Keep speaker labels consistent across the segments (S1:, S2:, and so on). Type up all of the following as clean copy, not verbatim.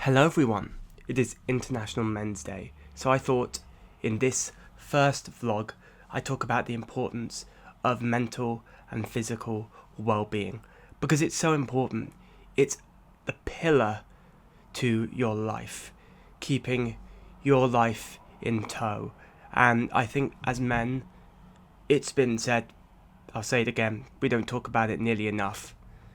S1: Hello everyone, it is International Men's Day, so I thought in this first vlog I talk about the importance of mental and physical well-being because it's so important. It's the pillar to your life, keeping your life in tow. And I think as men, it's been said, I'll say it again, we don't talk about it nearly enough.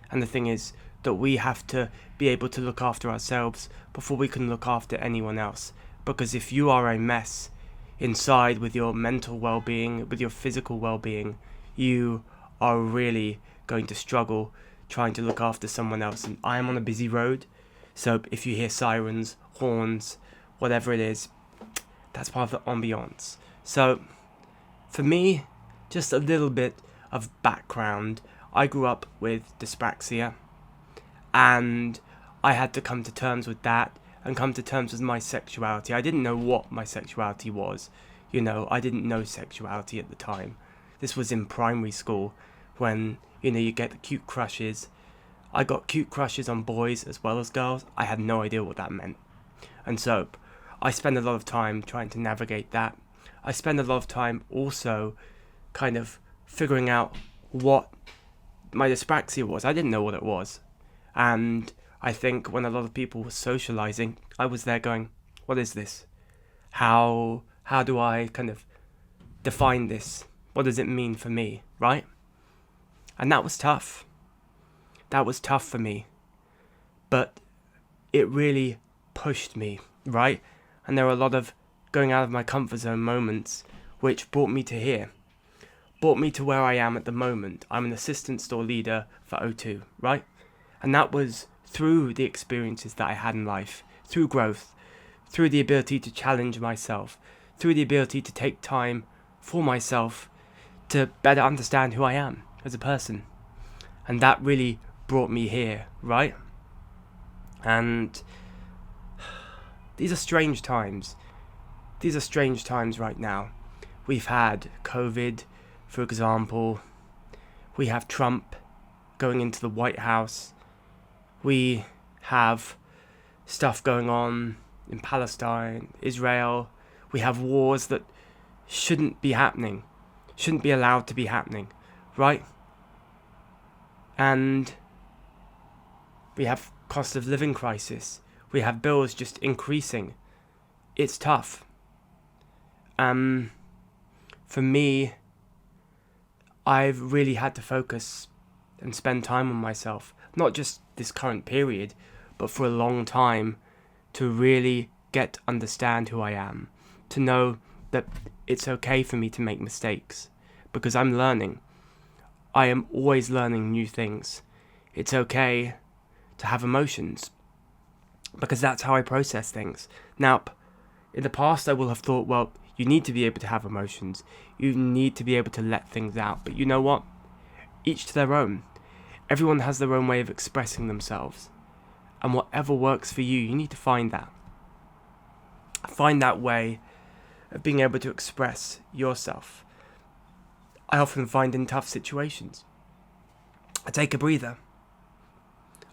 S1: And the thing is that we have to be able to look after ourselves before we can look after anyone else. Because if you are a mess inside with your mental well-being, with your physical well-being, you are really going to struggle trying to look after someone else. And I am on a busy road, so if you hear sirens, horns, whatever it is, that's part of the ambiance. So for me, just a little bit of background. I grew up with dyspraxia, and I had to come to terms with that and come to terms with my sexuality. I didn't know what my sexuality was. I didn't know sexuality at the time. This was in primary school when, you get the cute crushes. I got cute crushes on boys as well as girls. I had no idea what that meant. And so I spent a lot of time trying to navigate that. I spent a lot of time also kind of figuring out what my dyspraxia was. I didn't know what it was. And I think when a lot of people were socializing, I was there going, what is this? How do I kind of define this? What does it mean for me, right? And that was tough. That was tough for me. But it really pushed me, right? And there were a lot of going out of my comfort zone moments which brought me to here. Brought me to where I am at the moment. I'm an assistant store leader for O2, right? And that was through the experiences that I had in life, through growth, through the ability to challenge myself, through the ability to take time for myself to better understand who I am as a person. And that really brought me here, right? And these are strange times. These are strange times right now. We've had COVID, for example. We have Trump going into the White House. We have stuff going on in Palestine, Israel. We have wars that shouldn't be happening, shouldn't be allowed to be happening, right? And we have cost of living crisis. We have bills just increasing. It's tough. For me, I've really had to focus and spend time on myself, not just this current period, but for a long time, to really get to understand who I am, to know that it's okay for me to make mistakes, because I'm learning. I am always learning new things. It's okay to have emotions, because that's how I process things. Now, in the past, I will have thought, well, you need to be able to have emotions. You need to be able to let things out. But you know what? Each to their own. Everyone has their own way of expressing themselves. And whatever works for you, you need to find that. Find that way of being able to express yourself. I often find in tough situations, I take a breather.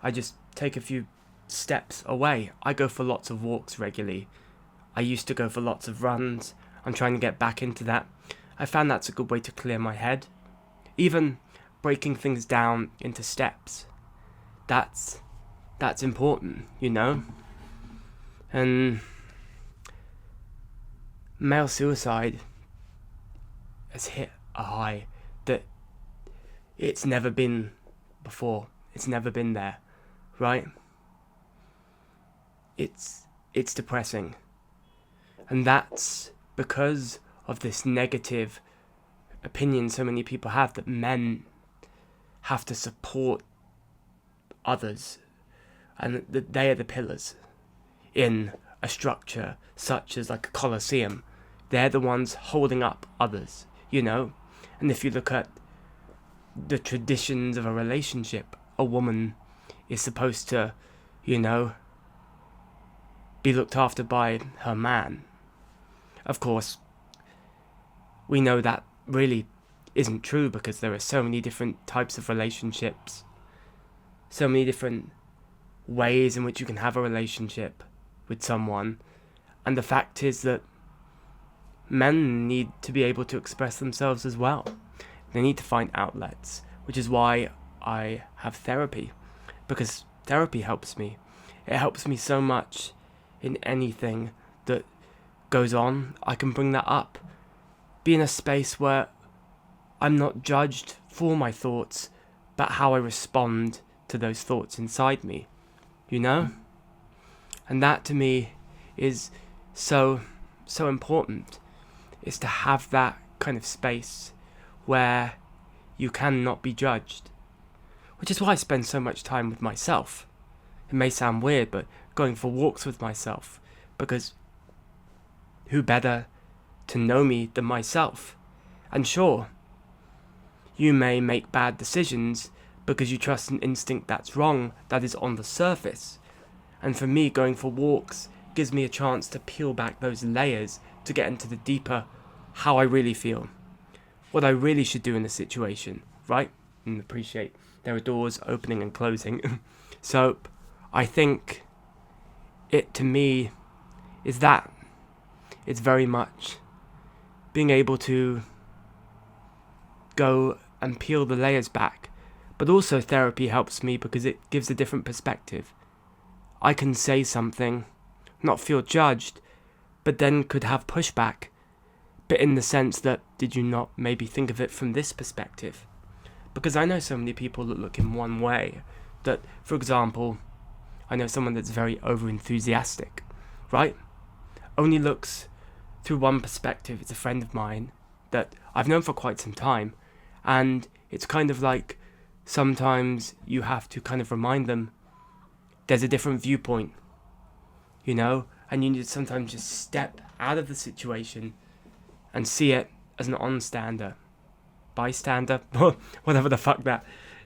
S1: I just take a few steps away. I go for lots of walks regularly. I used to go for lots of runs. I'm trying to get back into that. I found that's a good way to clear my head. Even breaking things down into steps. That's important, And male suicide has hit a high that it's never been before. It's never been there, right? It's depressing. And that's because of this negative opinion so many people have that men have to support others and that they are the pillars in a structure such as like a Colosseum. They're the ones holding up others, And if you look at the traditions of a relationship, a woman is supposed to, be looked after by her man. Of course, we know that really isn't true because there are so many different types of relationships, so many different ways in which you can have a relationship with someone. And the fact is that men need to be able to express themselves as well. They need to find outlets, which is why I have therapy, because therapy helps me. It helps me so much in anything that goes on. I can bring that up, be in a space where I'm not judged for my thoughts, but how I respond to those thoughts inside me, you know? And that to me is so important, is to have that kind of space where you cannot be judged. Which is why I spend so much time with myself. It may sound weird, but going for walks with myself, because who better to know me than myself? And sure, you may make bad decisions because you trust an instinct that's wrong, that is on the surface. And for me, going for walks gives me a chance to peel back those layers, to get into the deeper how I really feel, what I really should do in a situation, right? And appreciate there are doors opening and closing. So I think it, to me, is that. It's very much being able to go and peel the layers back. But also therapy helps me because it gives a different perspective. I can say something, not feel judged, but then could have pushback. But in the sense that, did you not maybe think of it from this perspective? Because I know so many people that look in one way. That, for example, I know someone that's very over-enthusiastic, right? Only looks through one perspective. It's a friend of mine that I've known for quite some time. And it's kind of like sometimes you have to kind of remind them there's a different viewpoint, you know? And you need to sometimes just step out of the situation and see it as an on-stander, bystander, whatever the fuck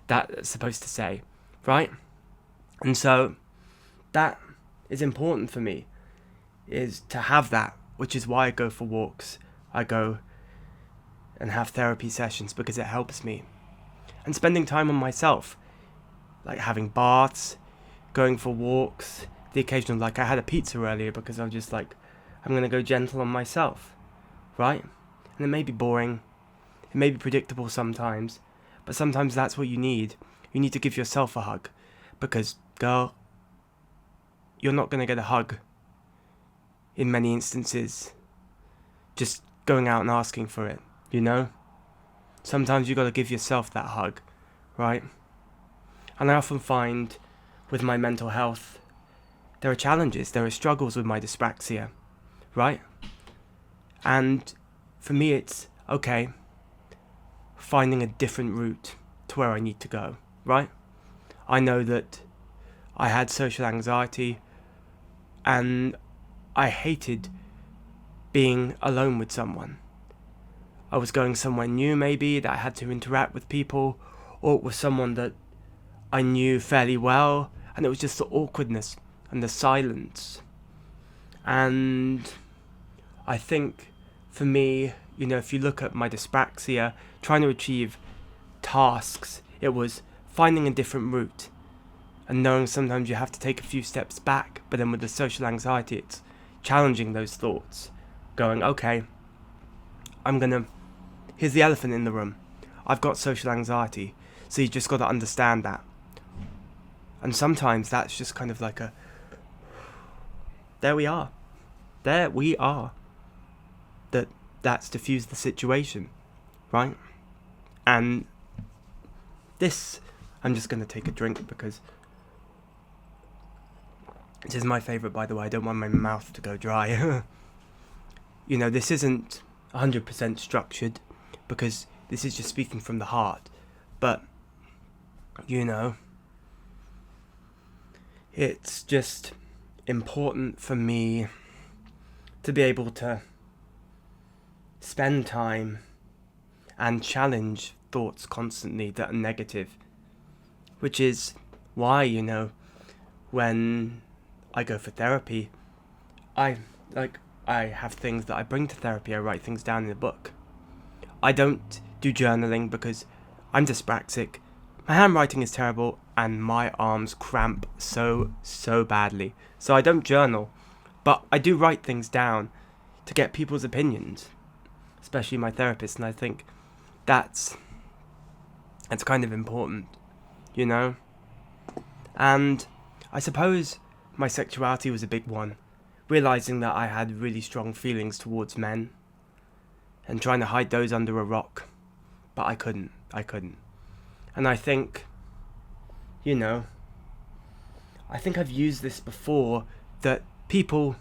S1: that's supposed to say, right? And so that is important for me, is to have that, which is why I go for walks. I go and have therapy sessions because it helps me. And spending time on myself, like having baths, going for walks, the occasional, like I had a pizza earlier because I'm just like, I'm going to go gentle on myself, right? And it may be boring, it may be predictable sometimes, but sometimes that's what you need. You need to give yourself a hug, because, girl, you're not going to get a hug in many instances just going out and asking for it, you know? Sometimes you got to give yourself that hug, right? And I often find with my mental health, there are challenges, there are struggles with my dyspraxia, right? And for me it's, okay, finding a different route to where I need to go, right? I know that I had social anxiety and I hated being alone with someone. I was going somewhere new maybe that I had to interact with people, or it was someone that I knew fairly well, and it was just the awkwardness and the silence. And I think for me, you know, if you look at my dyspraxia, trying to achieve tasks, it was finding a different route and knowing sometimes you have to take a few steps back. But then with the social anxiety, it's challenging those thoughts, going, okay, here's the elephant in the room. I've got social anxiety, so you just got to understand that. And sometimes that's just kind of like there we are. That's diffused the situation, right? And this, I'm just going to take a drink because this is my favourite, by the way. I don't want my mouth to go dry. You know, this isn't 100% structured because this is just speaking from the heart. But, you know, it's just important for me to be able to spend time and challenge thoughts constantly that are negative, which is why, you know, when I go for therapy, I have things that I bring to therapy. I write things down in a book. I don't do journaling because I'm dyspraxic. My handwriting is terrible and my arms cramp so badly. So I don't journal, but I do write things down to get people's opinions, especially my therapist, and I think that's kind of important, you know? And I suppose my sexuality was a big one, realizing that I had really strong feelings towards men and trying to hide those under a rock, but I couldn't. And I think, you know, I think I've used this before, that people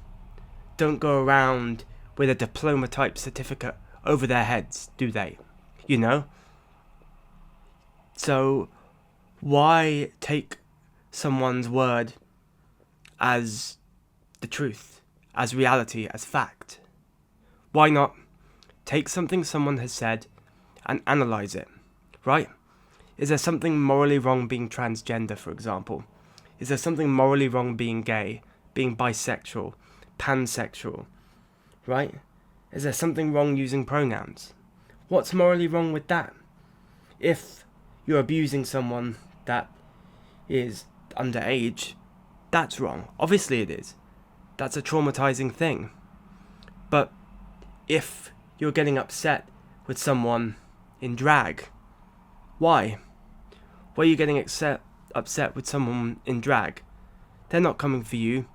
S1: don't go around with a diploma type certificate over their heads, do they? You know? So why take someone's word as the truth, as reality, as fact? Why not take something someone has said and analyze it, right? Is there something morally wrong being transgender, for example? Is there something morally wrong being gay, being bisexual, pansexual, right? Is there something wrong using pronouns? What's morally wrong with that? If you're abusing someone that is underage, that's wrong. Obviously it is. That's a traumatizing thing. But if you're getting upset with someone in drag, why? Why are you getting upset with someone in drag? They're not coming for you.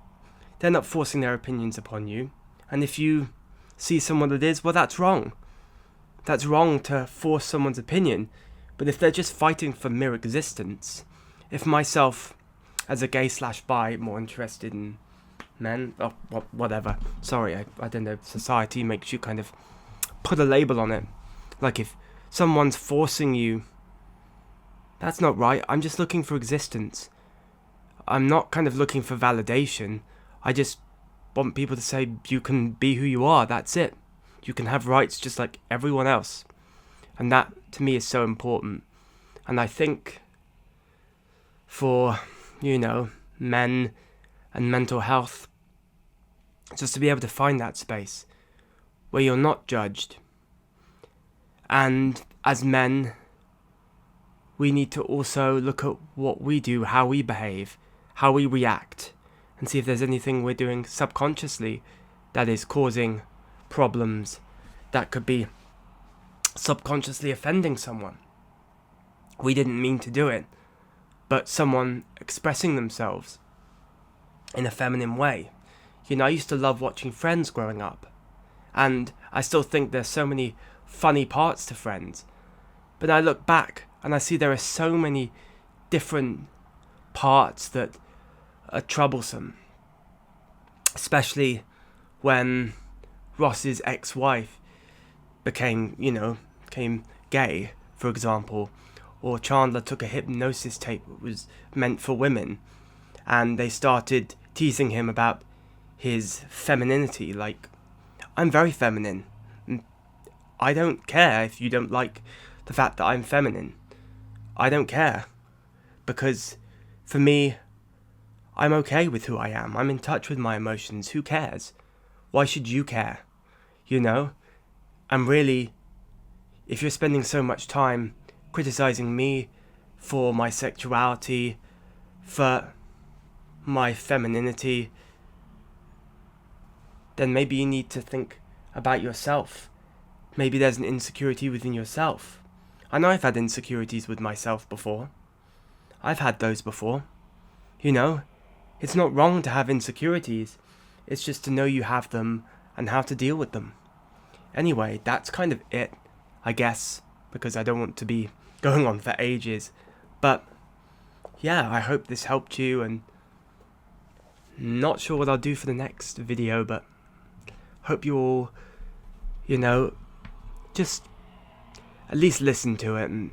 S1: They're not forcing their opinions upon you. And if you see someone that is, well, that's wrong. That's wrong to force someone's opinion. But if they're just fighting for mere existence, if myself, as a gay/bi, more interested in men, oh, whatever. Sorry, I don't know. Society makes you kind of put a label on it. Like if someone's forcing you, that's not right. I'm just looking for existence. I'm not kind of looking for validation. I just want people to say you can be who you are. That's it. You can have rights just like everyone else. And that, to me, is so important. And I think for, you know, men and mental health, just to be able to find that space where you're not judged. And as men, we need to also look at what we do, how we behave, how we react, and see if there's anything we're doing subconsciously that is causing problems that could be subconsciously offending someone. We didn't mean to do it, but someone expressing themselves in a feminine way. You know, I used to love watching Friends growing up, and I still think there's so many funny parts to Friends, but I look back and I see there are so many different parts that are troublesome, especially when Ross's ex-wife became gay, for example, or Chandler took a hypnosis tape that was meant for women, and they started teasing him about his femininity, like, I'm very feminine. I don't care if you don't like the fact that I'm feminine. I don't care. Because for me, I'm okay with who I am. I'm in touch with my emotions. Who cares? Why should you care? You know? And really, if you're spending so much time criticizing me for my sexuality, for my femininity, then maybe you need to think about yourself. Maybe there's an insecurity within yourself. I know I've had insecurities with myself before. I've had those before. You know, it's not wrong to have insecurities. It's just to know you have them and how to deal with them. Anyway, that's kind of it, I guess, because I don't want to be going on for ages. But yeah, I hope this helped you, and not sure what I'll do for the next video, but hope you all, you know, just at least listen to it and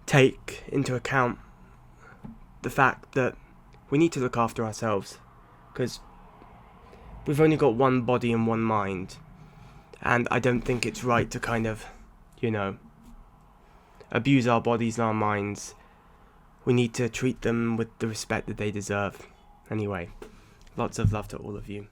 S1: take into account the fact that we need to look after ourselves, because we've only got one body and one mind, and I don't think it's right to kind of, you know, abuse our bodies and our minds. We need to treat them with the respect that they deserve. Anyway, lots of love to all of you.